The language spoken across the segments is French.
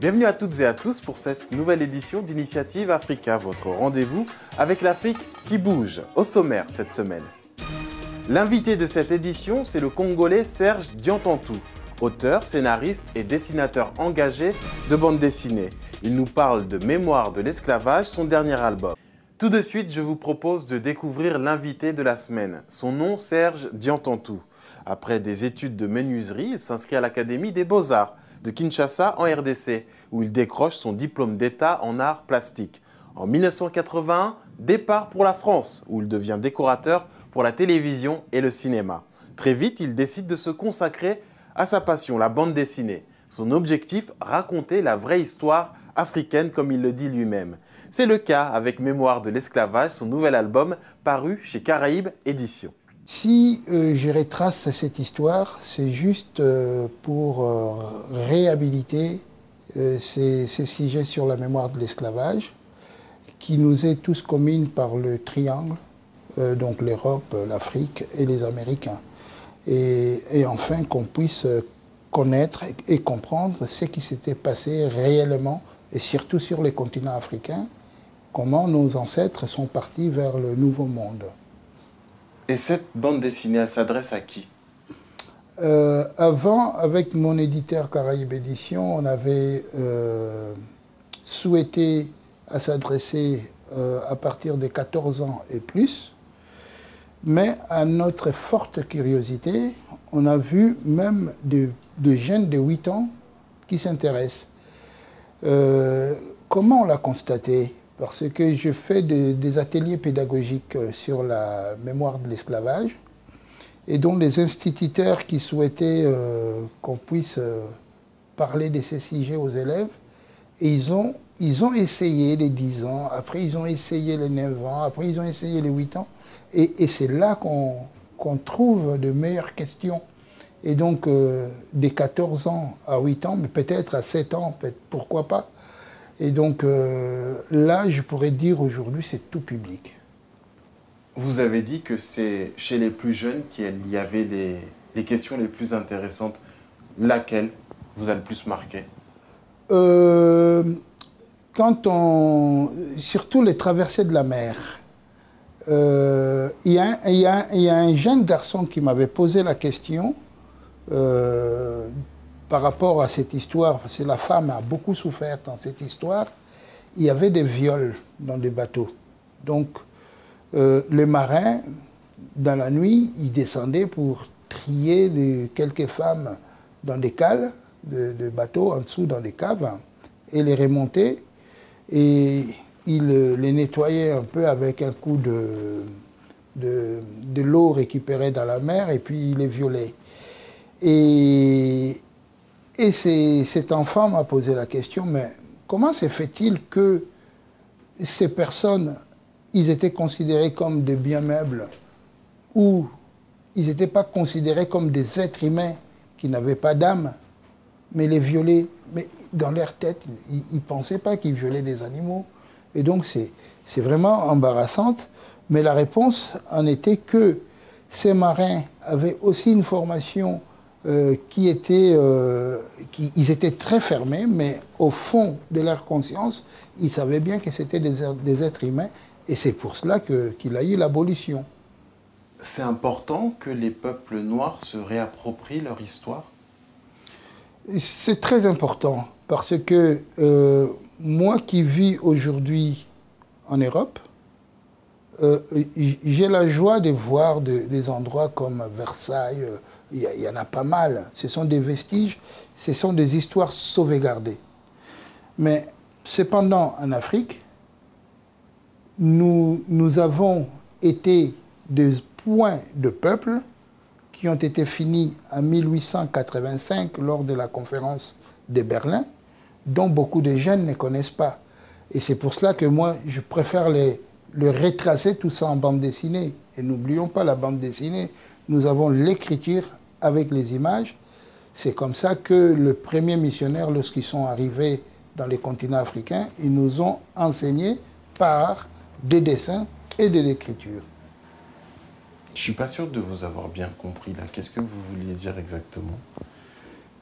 Bienvenue à toutes et à tous pour cette nouvelle édition d'Initiative Africa, votre rendez-vous avec l'Afrique qui bouge, au sommaire cette semaine. L'invité de cette édition, c'est le Congolais Serge Diantantou, auteur, scénariste et dessinateur engagé de bande dessinée. Il nous parle de Mémoire de l'esclavage, son dernier album. Tout de suite, je vous propose de découvrir l'invité de la semaine. Son nom, Serge Diantantou. Après des études de menuiserie, il s'inscrit à l'Académie des Beaux-Arts de Kinshasa en RDC, où il décroche son diplôme d'État en arts plastiques. En 1981, départ pour la France, où il devient décorateur pour la télévision et le cinéma. Très vite, il décide de se consacrer à sa passion, la bande dessinée. Son objectif, raconter la vraie histoire africaine comme il le dit lui-même. C'est le cas avec Mémoire de l'esclavage, son nouvel album paru chez Caraïbes Éditions. Si je retrace cette histoire, c'est juste pour réhabiliter ces sujets sur la mémoire de l'esclavage qui nous est tous commune par le triangle, donc l'Europe, l'Afrique et les Américains. Et enfin qu'on puisse connaître et comprendre ce qui s'était passé réellement, et surtout sur les continents africains, comment nos ancêtres sont partis vers le Nouveau Monde. Et cette bande dessinée, elle s'adresse à qui ? Avant, avec mon éditeur Caraïbes Éditions, on avait souhaité à s'adresser à partir des 14 ans et plus. Mais à notre forte curiosité, on a vu même de jeunes de 8 ans qui s'intéressent. Comment on l'a constaté ? Parce que je fais des ateliers pédagogiques sur la mémoire de l'esclavage et dont les instituteurs qui souhaitaient qu'on puisse parler de ces sujets aux élèves, et ils ont essayé les 10 ans, après ils ont essayé les 9 ans, après ils ont essayé les 8 ans, et c'est là qu'on trouve de meilleures questions. Et donc, des 14 ans à 8 ans, mais peut-être à 7 ans, pourquoi pas. Et donc, là, je pourrais dire aujourd'hui, c'est tout public. Vous avez dit que c'est chez les plus jeunes qu'il y avait les questions les plus intéressantes. Laquelle vous a le plus marqué ? Surtout les traversées de la mer. Il y a un jeune garçon qui m'avait posé la question par rapport à cette histoire, parce que la femme a beaucoup souffert dans cette histoire. Il y avait des viols dans des bateaux. Donc, les marins, dans la nuit, ils descendaient pour trier quelques femmes dans des cales de bateaux, en dessous dans des caves, et les remonter. Et ils les nettoyaient un peu avec un coup de l'eau récupérée dans la mer, et puis ils les violaient. Et cet enfant m'a posé la question, mais comment se fait-il que ces personnes, ils étaient considérés comme des biens meubles, ou ils n'étaient pas considérés comme des êtres humains qui n'avaient pas d'âme, mais les violer, mais dans leur tête, ils ne pensaient pas qu'ils violaient des animaux. Et donc c'est vraiment embarrassant, mais la réponse en était que ces marins avaient aussi une formation ils étaient très fermés, mais au fond de leur conscience, ils savaient bien que c'était des êtres humains, et c'est pour cela qu'il a eu l'abolition. C'est important que les peuples noirs se réapproprient leur histoire ? C'est très important, parce que moi qui vis aujourd'hui en Europe, j'ai la joie de voir des endroits comme Versailles. Il y en a pas mal. Ce sont des vestiges, ce sont des histoires sauvegardées. Mais cependant, en Afrique, nous avons été des points de peuple qui ont été finis en 1885 lors de la conférence de Berlin, dont beaucoup de jeunes ne connaissent pas. Et c'est pour cela que moi, je préfère le retracer tout ça en bande dessinée. Et n'oublions pas la bande dessinée, nous avons l'écriture avec les images. C'est comme ça que le premier missionnaire, lorsqu'ils sont arrivés dans les continents africains, ils nous ont enseigné par des dessins et de l'écriture. Je ne suis pas sûr de vous avoir bien compris là. Qu'est-ce que vous vouliez dire exactement ?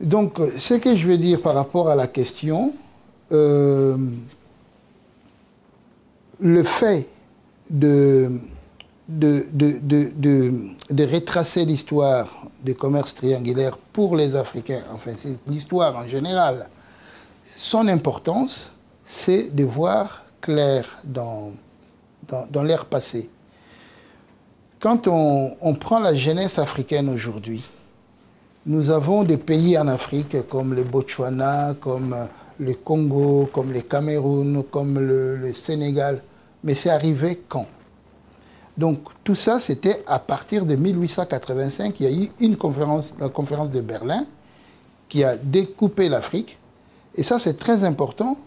Donc, ce que je veux dire par rapport à la question, le fait de retracer l'histoire des commerces triangulaires pour les Africains, enfin c'est l'histoire en général, son importance, c'est de voir clair dans l'ère passée. Quand on prend la jeunesse africaine aujourd'hui, nous avons des pays en Afrique comme le Botswana, comme le Congo, comme le Cameroun, comme le Sénégal. Mais c'est arrivé quand? Donc tout ça, c'était à partir de 1885. Il y a eu une conférence, la conférence de Berlin, qui a découpé l'Afrique. Et ça, c'est très important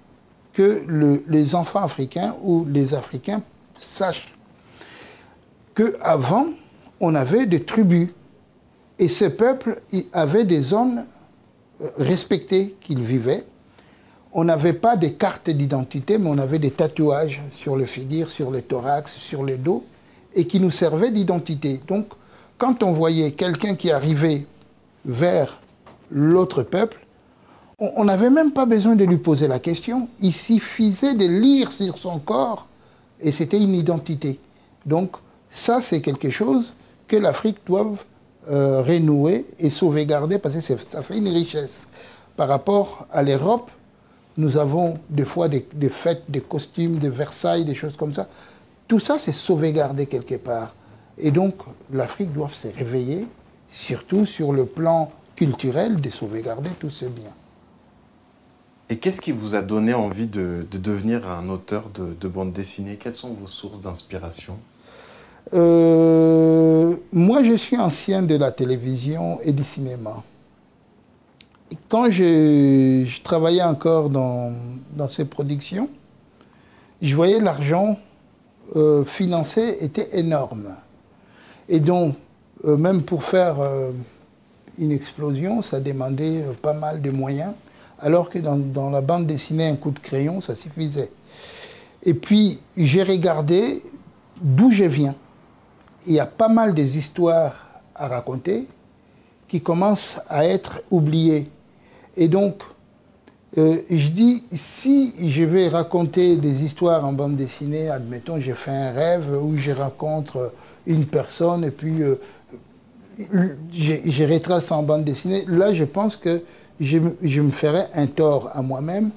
que les enfants africains ou les Africains sachent qu'avant, on avait des tribus. Et ces peuples avaient des zones respectées qu'ils vivaient. On n'avait pas de cartes d'identité, mais on avait des tatouages sur le figure, sur le thorax, sur le dos, et qui nous servaient d'identité. Donc, quand on voyait quelqu'un qui arrivait vers l'autre peuple, on n'avait même pas besoin de lui poser la question. Il suffisait de lire sur son corps, et c'était une identité. Donc, ça, c'est quelque chose que l'Afrique doit renouer et sauvegarder, parce que ça fait une richesse. Par rapport à l'Europe, nous avons des fois des fêtes, des costumes de Versailles, des choses comme ça. Tout ça, c'est sauvegardé quelque part. Et donc, l'Afrique doit se réveiller, surtout sur le plan culturel, de sauvegarder tous ces biens. Et qu'est-ce qui vous a donné envie de devenir un auteur de bande dessinée? Quelles sont vos sources d'inspiration? Moi, je suis ancien de la télévision et du cinéma. Et quand je travaillais encore dans ces productions, je voyais l'argent financé était énorme. Et donc, même pour faire une explosion, ça demandait pas mal de moyens, alors que dans la bande dessinée, un coup de crayon, ça suffisait. Et puis, j'ai regardé d'où je viens. Il y a pas mal des histoires à raconter qui commencent à être oubliées. Et donc, je dis, si je vais raconter des histoires en bande dessinée, admettons, j'ai fait un rêve où je rencontre une personne et puis je retrace en bande dessinée, là, je pense que je me ferais un tort à moi-même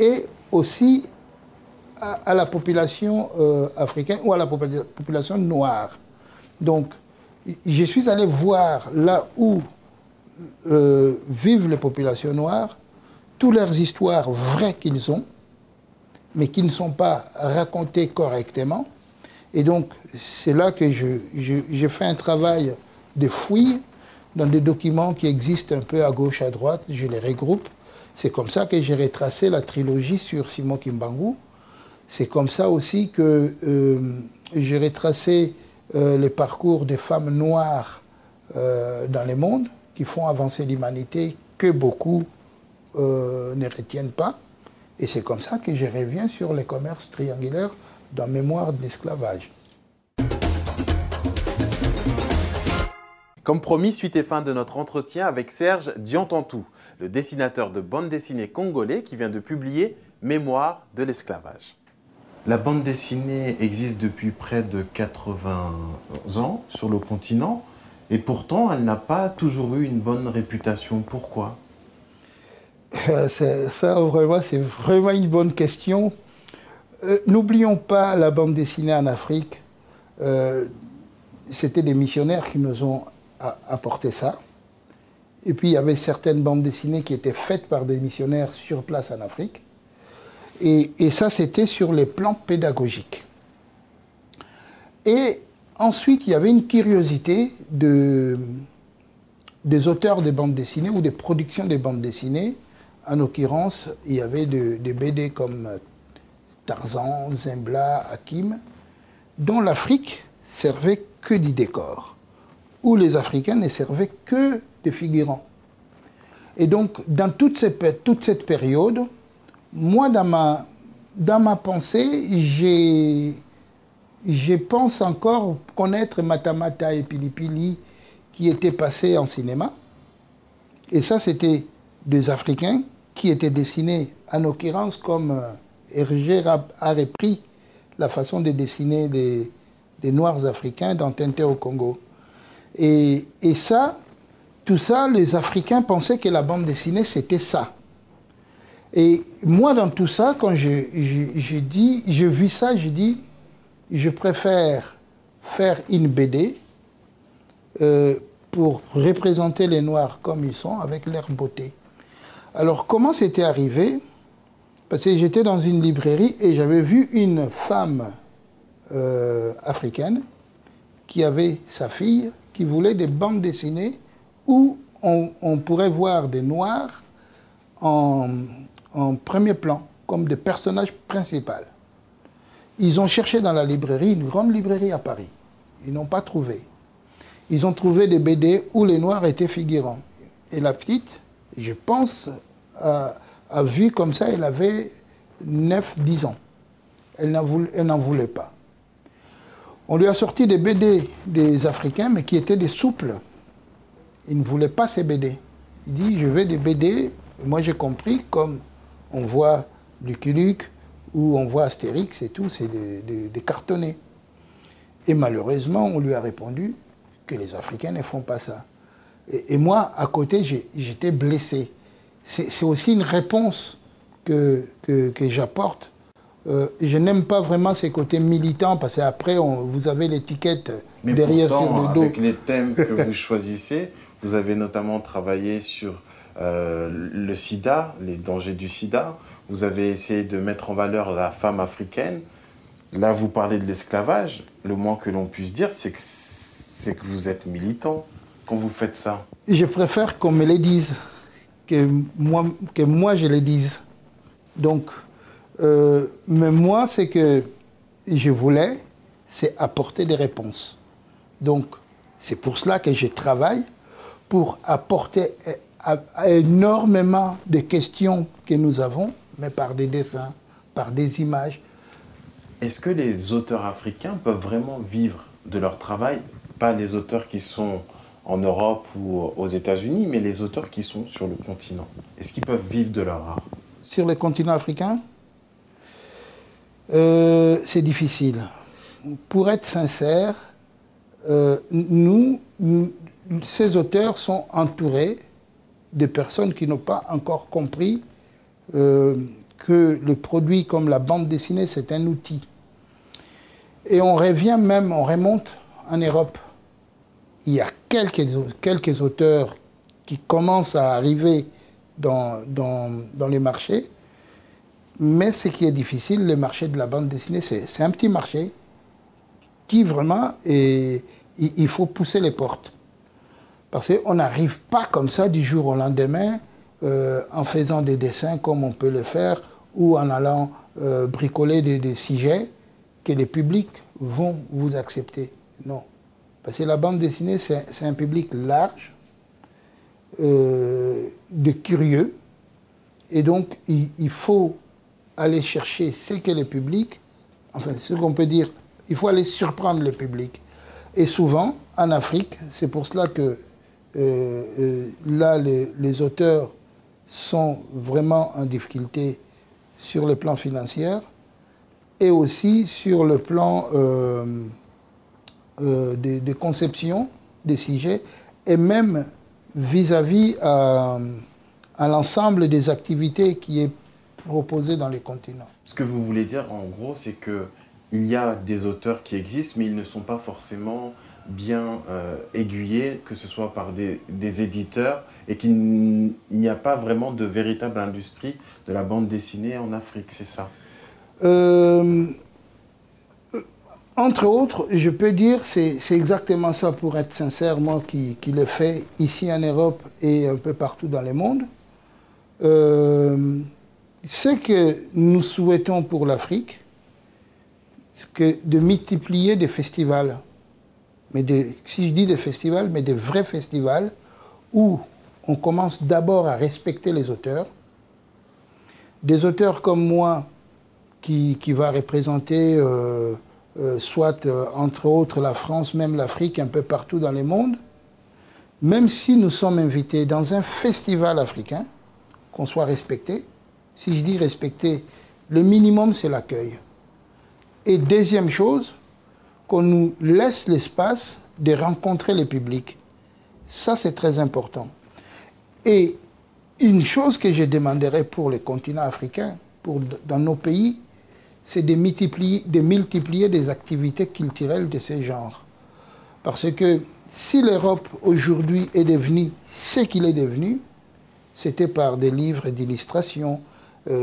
et aussi à la population africaine ou à la population noire. Donc, je suis allé voir là où vivent les populations noires, toutes leurs histoires vraies qu'ils ont, mais qui ne sont pas racontées correctement. Et donc, c'est là que je fais un travail de fouille dans des documents qui existent un peu à gauche, à droite, je les regroupe. C'est comme ça que j'ai retracé la trilogie sur Simon Kimbangu. C'est comme ça aussi que j'ai retracé les parcours des femmes noires dans le monde, qui font avancer l'humanité, que beaucoup ne retiennent pas. Et c'est comme ça que je reviens sur les commerces triangulaires dans Mémoire de l'esclavage. Comme promis, suite et fin de notre entretien avec Serge Diantantou, le dessinateur de bande dessinée congolais qui vient de publier Mémoire de l'esclavage. La bande dessinée existe depuis près de 80 ans sur le continent et pourtant elle n'a pas toujours eu une bonne réputation. Pourquoi? Ça, vraiment, c'est vraiment une bonne question. N'oublions pas la bande dessinée en Afrique. C'était des missionnaires qui nous ont apporté ça. Et puis, il y avait certaines bandes dessinées qui étaient faites par des missionnaires sur place en Afrique. Et ça, c'était sur les plans pédagogiques. Et ensuite, il y avait une curiosité des auteurs de bandes dessinées ou des productions de bandes dessinées. En l'occurrence, il y avait des BD comme Tarzan, Zembla, Hakim, dont l'Afrique servait que du décor, où les Africains ne servaient que des figurants. Et donc, dans toute cette période, moi, dans ma pensée, je pense encore connaître Matamata et Pilipili qui étaient passés en cinéma. Et ça, c'était des Africains qui étaient dessinés en l'occurrence comme Hergé a repris la façon de dessiner des Noirs africains dans Tintin au Congo. Et ça, tout ça, les Africains pensaient que la bande dessinée, c'était ça. Et moi, dans tout ça, quand je vis ça, je dis, je préfère faire une BD pour représenter les Noirs comme ils sont, avec leur beauté. Alors, comment c'était arrivé? Parce que j'étais dans une librairie et j'avais vu une femme africaine qui avait sa fille, qui voulait des bandes dessinées où on pourrait voir des Noirs en premier plan, comme des personnages principaux. Ils ont cherché dans la librairie, une grande librairie à Paris. Ils n'ont pas trouvé. Ils ont trouvé des BD où les Noirs étaient figurants. Et la petite, je pense, a vu comme ça, elle avait 9-10 ans. Elle n'en voulait pas. On lui a sorti des BD des Africains, mais qui étaient des souples. Il ne voulait pas ces BD. Il dit, je veux des BD. Et moi, j'ai compris, comme on voit Lucky Luke, ou on voit Astérix et tout, c'est des cartonnés. Et malheureusement, on lui a répondu que les Africains ne font pas ça. Et moi, à côté, j'étais blessé. C'est aussi une réponse que j'apporte. Je n'aime pas vraiment ces côtés militants, parce qu'après, vous avez l'étiquette derrière pourtant, sur le dos. Avec les thèmes que vous choisissez, vous avez notamment travaillé sur le sida, les dangers du sida. Vous avez essayé de mettre en valeur la femme africaine. Là, vous parlez de l'esclavage. Le moins que l'on puisse dire, c'est que vous êtes militant quand vous faites ça. Je préfère qu'on me le dise, que moi je le dise. Donc, mais moi, ce que je voulais, c'est apporter des réponses. Donc, c'est pour cela que je travaille, pour apporter énormément de questions que nous avons, mais par des dessins, par des images. Est-ce que les auteurs africains peuvent vraiment vivre de leur travail? Pas les auteurs qui sont en Europe ou aux États-Unis, mais les auteurs qui sont sur le continent. Est-ce qu'ils peuvent vivre de leur art? Sur le continent africain, c'est difficile. Pour être sincère, ces auteurs sont entourés de personnes qui n'ont pas encore compris que le produit comme la bande dessinée, c'est un outil. Et on remonte en Europe. Il y a quelques auteurs qui commencent à arriver dans les marchés, mais ce qui est difficile, le marché de la bande dessinée, c'est un petit marché qui vraiment, il faut pousser les portes. Parce qu'on n'arrive pas comme ça du jour au lendemain en faisant des dessins comme on peut le faire ou en allant bricoler des sujets que les publics vont vous accepter. Non. Parce que la bande dessinée, c'est un public large, de curieux. Et donc, il faut aller chercher ce que le public, enfin, ce qu'on peut dire, il faut aller surprendre le public. Et souvent, en Afrique, c'est pour cela que là, les auteurs sont vraiment en difficulté sur le plan financier et aussi sur le plan de conception des sujets et même vis-à-vis à l'ensemble des activités qui est proposé dans les continents. Ce que vous voulez dire, en gros, c'est qu'il y a des auteurs qui existent, mais ils ne sont pas forcément bien aiguillés, que ce soit par des éditeurs, et qu'il n'y a pas vraiment de véritable industrie de la bande dessinée en Afrique, c'est ça? Entre autres, je peux dire, c'est exactement ça, pour être sincère, moi qui le fais ici en Europe et un peu partout dans le monde. Ce que nous souhaitons pour l'Afrique, c'est de multiplier des festivals. Mais si je dis des festivals, mais des vrais festivals où on commence d'abord à respecter les auteurs. Des auteurs comme moi qui va représenter soit entre autres la France, même l'Afrique, un peu partout dans le monde. Même si nous sommes invités dans un festival africain, qu'on soit respecté, si je dis respecter, le minimum, c'est l'accueil. Et deuxième chose, qu'on nous laisse l'espace de rencontrer le public. Ça, c'est très important. Et une chose que je demanderais pour le continent africain, dans nos pays, c'est de multiplier des activités culturelles de ce genre. Parce que si l'Europe aujourd'hui est devenue ce qu'il est devenu, c'était par des livres d'illustration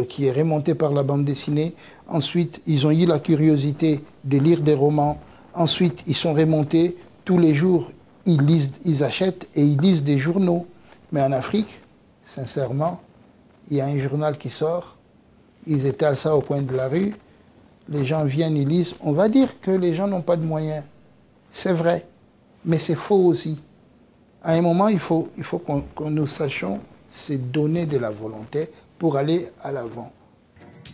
qui est remonté par la bande dessinée. Ensuite, ils ont eu la curiosité de lire des romans. Ensuite, ils sont remontés. Tous les jours, ils achètent et ils lisent des journaux. Mais en Afrique, sincèrement, il y a un journal qui sort. Ils étalent ça au coin de la rue. Les gens viennent, ils lisent. On va dire que les gens n'ont pas de moyens. C'est vrai. Mais c'est faux aussi. À un moment, il faut qu'on nous sachions se donner de la volonté pour aller à l'avant.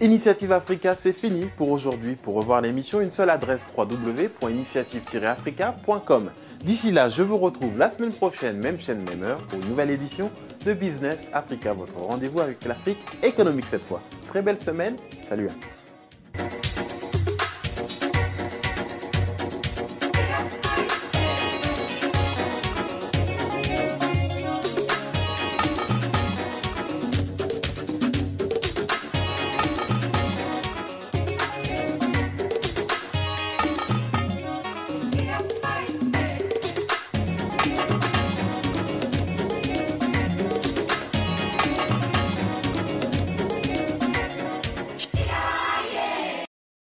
Initiative Africa, c'est fini pour aujourd'hui. Pour revoir l'émission, une seule adresse www.initiative-africa.com. D'ici là, je vous retrouve la semaine prochaine, même chaîne, même heure, pour une nouvelle édition de Business Africa, votre rendez-vous avec l'Afrique économique cette fois. Très belle semaine, salut à tous.